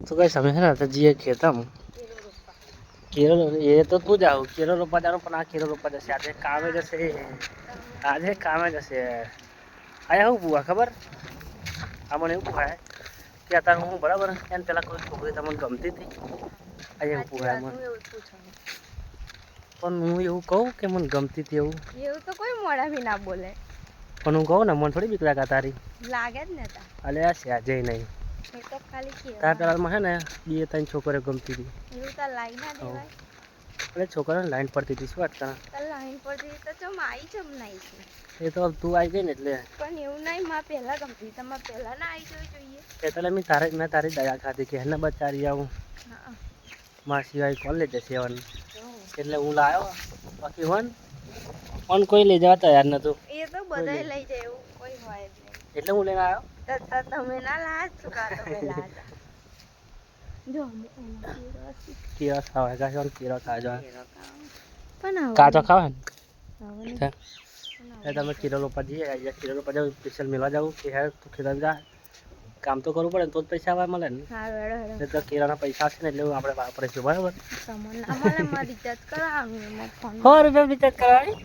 तो कई समय है ना तो जी खेतम केरो ये तो तू जाओ केरो रोपा जानो पण आ केरो रोपा जैसे आज काम जैसे आया हूँ बुआ खबर आ મને એવું પૂછાય કે અત્યારે હું બરાબર એને પેલા કોઈ છોકરી તમને ગમતી હતી આયા એવું પૂછાય મને પણ હું એવું કહું કે મને ગમતી હતી એવું તો કોઈ મોડા ભી ના બોલે પણ હું કહું ને મને થોડી બીક લાગે તારી લાગે જ ને તા અલે આ સહેજે નહીં એ તો ખાલી કે તાર પેલામાં હે ને બે ત્રણ છોકરીઓ ગમતી હતી એવું તો લાઈન ના દેવાય અરે છોકરાને લાઈન પડતી હતી શું વાત કરે તો લાઈન પરથી તો ચમ આવી ચમ નહીં છે એ તો તું આવી ગઈ ને એટલે પણ એવું નહીં માં પહેલા ગમતી તમારે પહેલા ના આવી જવી જોઈએ એટલે મેં તારી દયા ખાધી કે એને બચારી આવું મારા સિવાય કોણ લઈ જશે એવાનું એટલે હું લાવ્યો બાકી પણ કોઈ લઈ જવા તૈયાર નતું એ તો બધાય લઈ જાય એવું કોઈ હોય જ નહીં એટલે હું લઈને આવ્યો તો તમે ના લાજ ચુકા તમે લાજ જો કેળા ખાવા કાચો કેળા ખાવા પણ કાચો ખાવા ને તમે કેળા રોપા જઈએ કેળા રોપા જાવ સ્પેશિયલ મેળવા જાવ કે યાર તું ખેતર જા કામ તો કરવું પડે ને તો જ પૈસા આવે મળે ને તો કેળાના પૈસા છે ને એટલે આપણે વાપરીશું બરાબર તમને અમારે રિચાર્જ કરાવવાનું ₹100 રિચાર્જ કરાવવાની